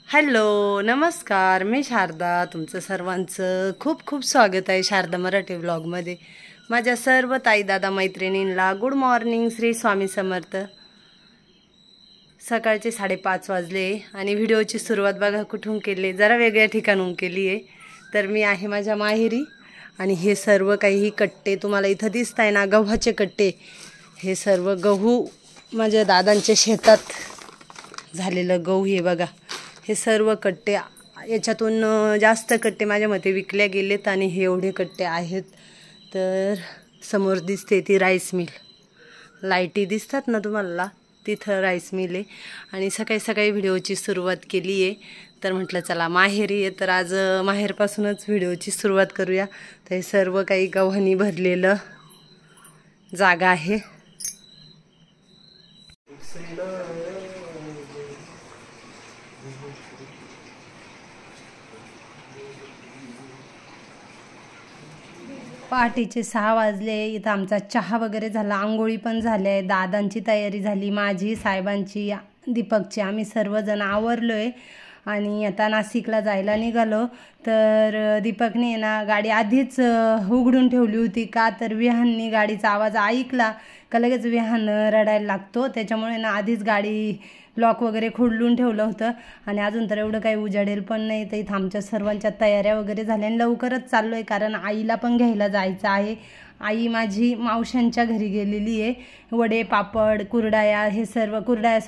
Hello नमस्कार, मी शारदा. तुमचं सर्वांचं खूप खूप स्वागत आहे शारदा मराठी व्लॉगमध्ये. माझ्या सर्व ताई दादा मैत्रिणींना गुड मॉर्निंग. श्री स्वामी समर्थ. सकाळचे 5:30 वाजले आणि व्हिडिओची सुरुवात बघा कुठून केली, जरा वेगळ्या ठिकाणून केली आहे. तर मी आहे माझ्या माहेरी आणि हे सर्व काही कट्टे तुम्हाला इथं दिसत आहे ना, गव्हाचे कट्टे. हे सर्व गहू माझ्या दादांच्या शेतात झालेलं गहू हे बघा. हे सर्व कट्टे, याच्यातून जास्त कट्टे माझ्या मते विकल्या गेलेत आणि हे एवढे कट्टे आहेत. तर समोर दिसते ती राईस मिल, लाईटी दिसतात ना तुम्हाला, तिथं राईस मिल आहे. आणि सकाळी सकाळी व्हिडिओची सुरुवात केली आहे. तर म्हटलं चला माहेरी आहे, तर आज माहेरपासूनच व्हिडिओची सुरुवात करूया. तर हे सर्व काही गव्हाणी भरलेलं जागा आहे. पहाटेचे 6 वाजले. इथं आमचा चहा वगैरे झाला, आंघोळी पण झाल्या, दादांची तयारी झाली, माझी, साहेबांची, दीपकची. आम्ही सर्वजण आवरलो आहे आणि आता नाशिकला जायला निघालो. तर दीपकने ना गाडी आधीच उघडून ठेवली होती. का तर विहाननी गाडीचा आवाज ऐकला का लगेच विहान रडायला लागतो, त्याच्यामुळे ना आधीच गाडी लॉक वगैरे खोलून ठेवलं होतं. आणि अजून तर एवढं काही उजाडेल पण नाही. तर इथं आमच्या सर्वांच्या तयाऱ्या वगैरे झाल्या आणि लवकरच चाललो आहे, कारण आईला पण घ्यायला जायचं आहे. आई माझी मावशांच्या घरी गेलेली आहे. वडे पापड कुरडाया, हे सर्व कुरडाया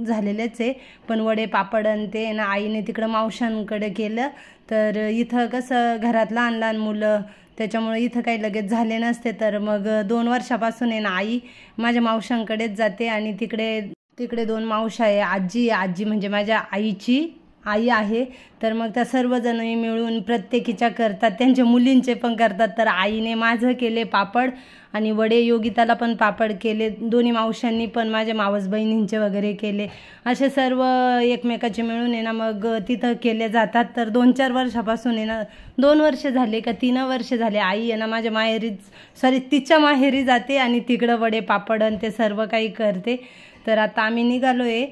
झालेलेच आहे, पण वडे पापड आणि ते ना आईने तिकडं मावशांकडे केलं. तर इथं कसं घरात लहान लहान मुलं, त्याच्यामुळे इथं काही लगेच झाले नसते. तर मग 2 वर्षापासून आहे ना आई माझ्या मावशांकडेच जाते. आणि तिकडे 2 मावशा आहे. आजी म्हणजे माझ्या आईची आई आहे. तर मग त्या सर्वजण मिळून प्रत्येकीच्या करतात, त्यांच्या मुलींचे पण करतात. तर आईने माझं केले पापड आणि वडे, योगिताला पण पापड केले, दोन्ही मावशांनी पण माझ्या मावस बहिणींचे वगैरे केले. असे सर्व एकमेकाचे मिळून आहे ना मग तिथं केले जातात. तर 2-4 वर्षापासून आहे ना, 2 वर्ष झाले का 3 वर्ष झाले आई आहे ना माझ्या तिच्या माहेरी जाते आणि तिकडं वडे पापड आणि ते सर्व काही करते. तर आता आम्ही निघालो आहे.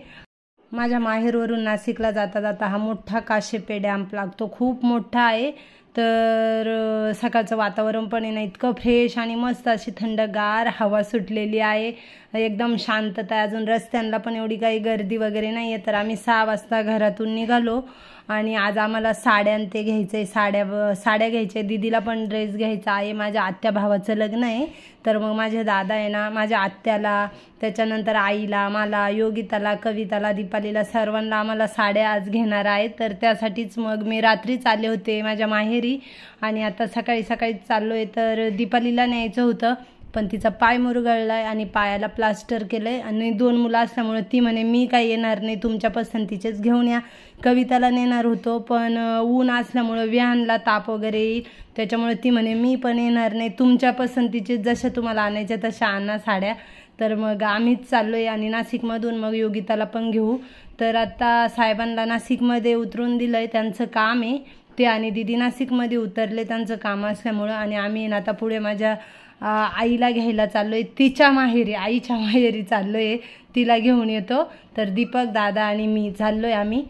माझ्या माहेरवरून नाशिकला जाता जाता हा मोठा काशेपे डॅम लागतो, खूप मोठा आहे. तर सकाळचं वातावरण पण आहे ना इतकं फ्रेश आणि मस्त, अशी थंडगार हवा सुटलेली आहे, एकदम शांतता आहे. अजून रस्त्यांना पण एवढी काही गर्दी वगैरे नाही आहे. तर आम्ही 6 वाजता घरातून निघालो आणि आज आम्हाला साड्या ते घ्यायचं आहे, साड्या घ्यायच्या, दीदीला पण ड्रेस घ्यायचा आहे. माझ्या आत्या भावाचं लग्न आहे. तर मग माझे दादा आहे ना माझ्या आत्याला, त्याच्यानंतर आईला, मला, योगिताला, कविताला, दीपालीला, सर्वांना आम्हाला साड्या आज घेणार आहेत. तर त्यासाठीच मग मी रात्रीच आले होते माझ्या माहेरी आणि आता सकाळी सकाळीच चाललो आहे. तर दीपालीला न्यायचं होतं, पण तिचा पाय मुरगळला आहे आणि पायाला प्लास्टर केलं आहे. आणि 2 मुलं असल्यामुळे ती म्हणे मी काही येणार नाही, तुमच्या पसंतीचेच घेऊन या. कविताला नेणार होतो, पण ऊन असल्यामुळं विहानला ताप वगैरे येईल, त्याच्यामुळे ती म्हणे मी पण येणार नाही, तुमच्या पसंतीचे जशा तुम्हाला आणायच्या तशा आणा साड्या. तर मग आम्हीच चाललो आहे आणि नाशिकमधून मग योगिताला पण घेऊ. तर आता साहेबांना नाशिकमध्ये उतरून दिलं आहे, त्यांचं काम आहे ते, आणि दीदी नाशिकमध्ये उतरले त्यांचं काम असल्यामुळं. आणि आम्ही ना आता पुढे माझ्या आईला घ्यायला चाललो आहे, तिच्या माहेरी, आईच्या माहेरी चाललो आहे, तिला घेऊन येतो. तर दीपक, दादा आणि मी चाललो आहे आम्ही.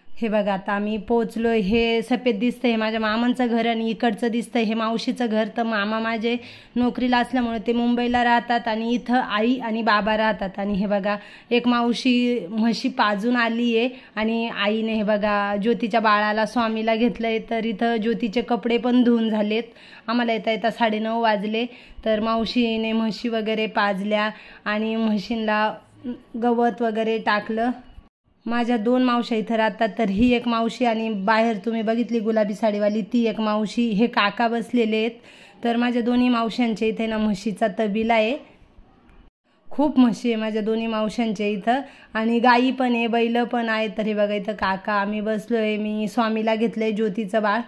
हे बघा आता आम्ही पोचलो. हे सफेद दिसतं हे माझ्या मामांचं घर आणि इकडचं दिसतं हे मावशीचं घर. तर मामा माझे नोकरीला असल्यामुळे ते मुंबईला राहतात आणि इथं आई आणि बाबा राहतात. आणि हे बघा एक मावशी म्हशी पाजून आली आहे आणि आईने हे बघा ज्योतीच्या बाळाला स्वामीला घेतलं आहे. तर इथं ज्योतीचे कपडे पण धुवून झालेत. आम्हाला येता 9:30 वाजले. तर मावशीने म्हशी वगैरे पाजल्या आणि म्हशींना गवत वगैरे टाकलं. माझ्या 2 मावश्या इथं राहतात. तर ही एक मावशी आणि बाहेर तुम्ही बघितली गुलाबी साडीवाली ती एक मावशी, हे काका बसलेले आहेत. तर माझ्या दोन्ही मावशांच्या इथे ना म्हशीचा तबीला आहे, खूप म्हशी आहे माझ्या दोन्ही मावशांच्या इथं, आणि गाई पण आहे, बैल पण आहे. तर हे बघा इथं काका, आम्ही बसलो आहे, मी स्वामीला घेतलं आहे ज्योतीचं बाळ.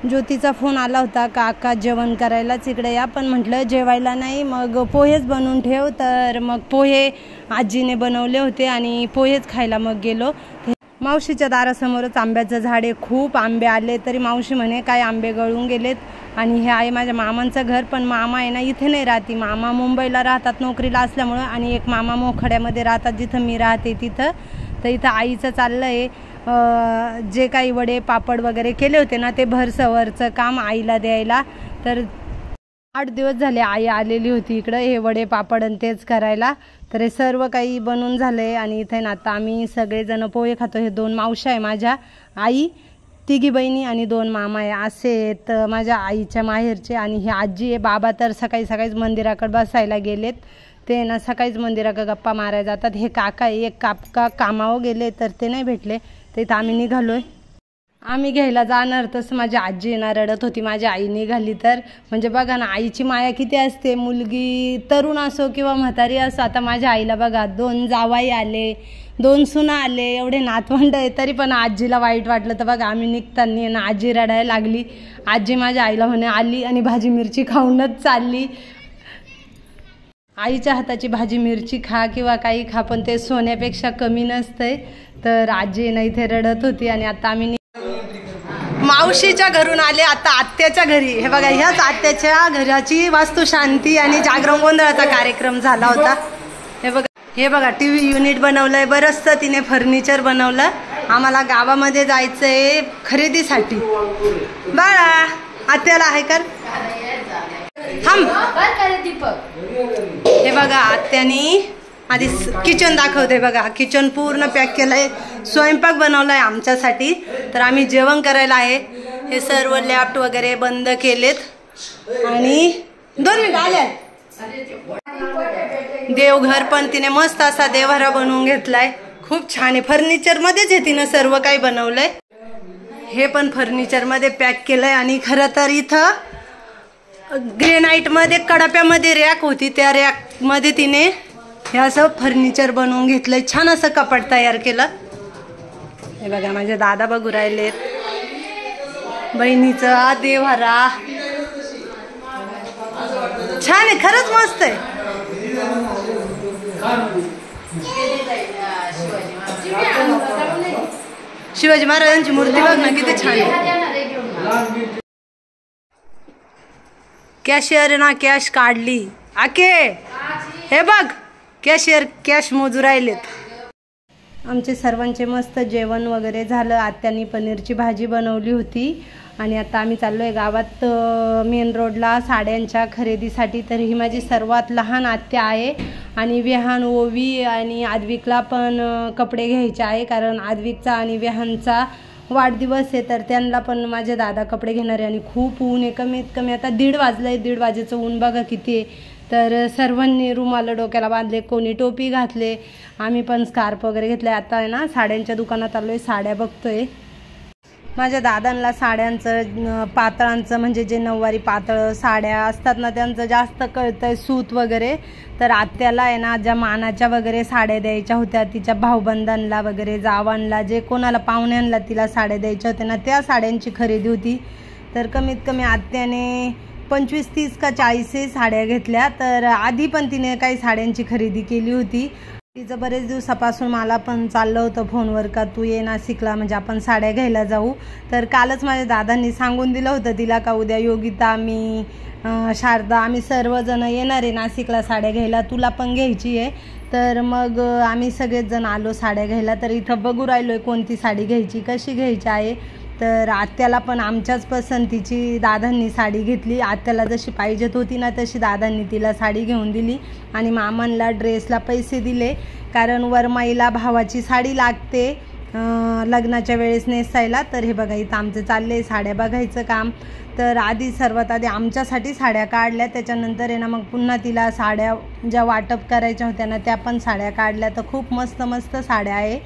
ज्योतीचा फोन आला होता, काका जेवण करायलाच इकडे या, पण म्हटलं जेवायला नाही, मग पोहेच बनवून ठेव. तर मग पोहे आजीने बनवले होते आणि पोहेच खायला मग गेलो. मावशीच्या दारासमोरच आंब्याचं झाड आहे, खूप आंबे आले, तरी मावशी म्हणे काय आंबे गळून गेलेत. आणि हे आहे माझ्या मामांचं घर, पण मामा आहे ना इथे नाही राहती, मामा मुंबईला राहतात नोकरीला असल्यामुळं, आणि एक मामा मोखड्यामध्ये राहतात जिथं मी राहते तिथं. तर इथं आईचं चाललं आहे जे काही वडे पापड वगैरे केले होते ना ते भरसवरचं काम आईला द्यायला. तर 8 दिवस झाले आई आलेली होती इकडं हे वडे पापड आणि तेच करायला. तर हे सर्व काही बनवून झाले आणि इथे ना आता आम्ही सगळेजण पोहे खातो. हे 2 मावशा आहे माझ्या, आई, 3 बहिणी आणि 2 मामा आहे, असे आहेत माझ्या आईच्या माहेरचे. आणि ही आजी आहे. बाबा तर सकाळीच मंदिराकडे बसायला गेलेत, ते ना सकाळीच मंदिराकडे गप्पा मारायला जातात. हे काका आहे, एक काका कामावर गेले तर ते नाही भेटले, तर इथं आम्ही निघालोय. आम्ही घ्यायला जाणार, तसं माझी आजी ना रडत होती माझी आई निघाली तर. म्हणजे बघा ना आईची माया किती असते, मुलगी तरुण असो किंवा म्हातारी असो. आता माझ्या आईला बघा 2 जावाई आले, 2 सुना आले, एवढे नातवंड आहे, तरी पण आजीला वाईट वाटलं. तर बघा आम्ही निघताना ना आजी रडायला लागली. आजी माझ्या आईला म्हणे आली आणि भाजी मिरची खाऊनच चालली. आईच्या हाताची भाजी मिरची खा किंवा काही खा, पण ते सोन्यापेक्षा कमी नसतंय. तर आजी ना इथे रडत होती. आणि आता आम्ही मावशीच्या घरून आले आता आत्याच्या घरी. हे बघा ह्याच आत्याच्या घराची वास्तुशांती आणि जागरण गोंधळाचा कार्यक्रम झाला होता. हे बघा टीव्ही युनिट बनवलंय, बरंचसं तिने फर्निचर बनवलं. आम्हाला गावामध्ये जायचंय खरेदीसाठी. बाळा आत्याला आहे कर थांब. हे बघा आत्यानी आधी किचन दाखवते. बघा किचन पूर्ण पॅक केलंय, स्वयंपाक बनवलाय आमच्यासाठी. तर आम्ही जेवण करायला आहे. हे सर्व लॅफ्ट वगैरे बंद केलेत आणि 2 मिनिट आले. देवघर पण तिने मस्त असा देवारा बनवून घेतलाय, खूप छान आहे. फर्निचर मध्येच आहे तिनं सर्व काही बनवलंय. हे पण फर्निचर मध्ये पॅक केलंय. आणि खरं तर इथं ग्रेनाइट मध्ये कडाप्यामध्ये रॅक होती, त्या रॅक मध्ये तिने हे असं फर्निचर बनवून घेतलंय, छान असं कपाट तयार केलं. हे बघा माझे दादा बघू राहिलेत, बहिणीचा देवारा छान आहे, खरंच मस्त आहे. शिवाजी महाराजांची मूर्ती बघ ना किती छान आहे. कॅशियर ना कॅश काढली आके, हे बघ कॅशियर कॅश मोजू राहिलेत. आमचे सर्वांचे मस्त जेवण वगैरे झालं. आत्यानी पनीरची भाजी बनवली होती. आणि आता आम्ही चाललो आहे गावात मेन रोडला साड्यांच्या खरेदीसाठी. तर ही माझी सर्वात लहान आत्या आहे आणि विहान ओवी आणि आद्विकला पण कपडे घ्यायचे आहे, कारण आद्विकचा आणि विहानचा वाढदिवस आहे. तर त्यांना पण माझे दादा कपडे घेणार आहे. आणि खूप ऊन आहे, कमीत कमी आता 1:30 वाजलंय. 1:30 वाजेचं ऊन बघा किती आहे. तर सर्वांनी रुमाल डोक्याला बांधले, कोणी टोपी घातले, आम्ही पण स्कार्फ वगैरे घेतले. आता आहे ना साड्यांच्या दुकानात आलोय, साड्या बघतोय. माझ्या दादांना साड्यांचं पातळांचं म्हणजे जे नऊवारी पातळ साड्या असतात ना त्यांचं जास्त कळतंय, सूत वगैरे. तर आत्याला आहे ना ज्या मानाच्या वगैरे साड्या द्यायच्या होत्या, तिच्या भाऊबंधांना वगैरे, जावांना, जे कोणाला पाहुण्यांना तिला साड्या द्यायच्या होत्या ना, त्या साड्यांची खरेदी होती. तर कमीत कमी आत्याने 25, 30 का 40 साड्या घेतल्या. तर आधी पण तिने काही साड्यांची खरेदी केली होती. तिचं बरेच दिवसापासून मला पण चाललं होतं फोनवर का तू ये नाशिकला, म्हणजे आपण साड्या घ्यायला जाऊ. तर कालच माझ्या दादांनी सांगून दिलं होतं तिला का उद्या योगिता, मी, शारदा, आम्ही सर्वजण येणार आहे नाशिकला साड्या घ्यायला, तुला पण घ्यायची आहे. तर मग आम्ही सगळेच जण आलो साड्या घ्यायला. तर इथं बघू राहिलो आहे कोणती साडी घ्यायची, कशी घ्यायची आहे. तर आत्याला पण आमच्याच पसंतीची दादांनी साडी घेतली. आत्याला जशी पाहिजेत होती ना तशी दादांनी तिला साडी घेऊन दिली. आणि मामांना ड्रेसला पैसे दिले, कारण वरमाईला भावाची साडी लागते लग्नाच्या वेळेस नेसायला. तर हे बघा इथं आमचं चाललंय साड्या बघायचं काम. तर सर्वात आधी आमच्यासाठी साड्या काढल्या, त्याच्यानंतर आहे ना मग पुन्हा तिला साड्या ज्या वाटप करायच्या होत्या ना त्या पण साड्या काढल्या. तर खूप मस्त मस्त साड्या आहे.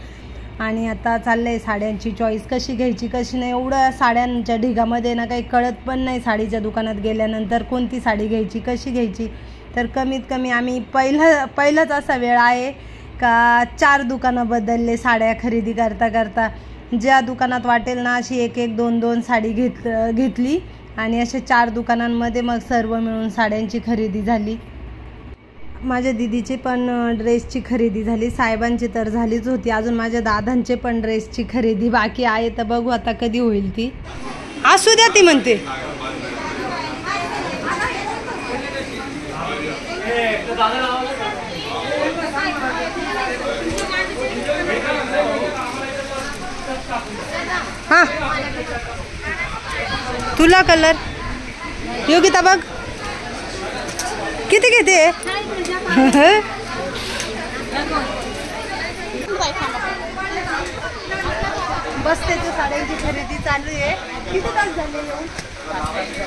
आणि आता चाललंय साड्यांची चॉईस कशी घ्यायची कशी नाही. एवढं साड्यांच्या ढिगामध्ये ना काही कळत पण नाही साडीच्या दुकानात गेल्यानंतर कोणती साडी घ्यायची कशी घ्यायची. तर कमीत कमी आम्ही पहिलंच असा वेळ आहे का 4 दुकानं बदलले साड्या खरेदी करता करता. ज्या दुकानात वाटेल ना अशी एक एक दोन दोन साडी घेतली आणि अशा 4 दुकानांमध्ये मग सर्व मिळून साड्यांची खरेदी झाली. माझ्या दीदीची पण ड्रेसची खरेदी झाली, साहेबांची तर झालीच होती, अजून माझ्या दादांचे पण ड्रेसची खरेदी बाकी आहे. तर बघू आता कधी होईल ती. असू द्या ती म्हणते. हा तुला कलर योगिता बघ किती घेते. बस त्याची साड्यांची खरेदी चालू आहे. किती तास झाले येऊन?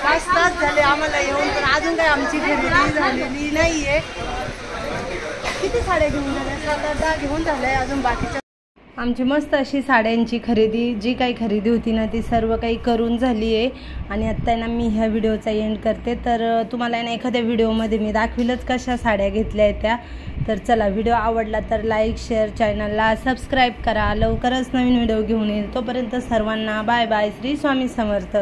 5 तास झाले आम्हाला येऊन, पण अजून काही आमची खरेदी झालेली नाहीये. किती साड्या घेऊन झाल्या? 7-8 घेऊन झाल्या, अजून बाकीच्या. आमची मस्त अशी साड्यांची खरेदी जी काही खरेदी होती ना ती सर्व काही करून झाली आहे. आणि आत्ता ना मी ह्या व्हिडिओचा एंड करते. तर तुम्हाला ना एखाद्या व्हिडिओमध्ये मी दाखविलंच कशा साड्या घेतल्या आहेत त्या. तर चला, व्हिडिओ आवडला तर लाईक शेअर, चॅनलला सबस्क्राईब करा. लवकरच नवीन व्हिडिओ घेऊन येईल. तोपर्यंत सर्वांना बाय बाय. श्री स्वामी समर्थ.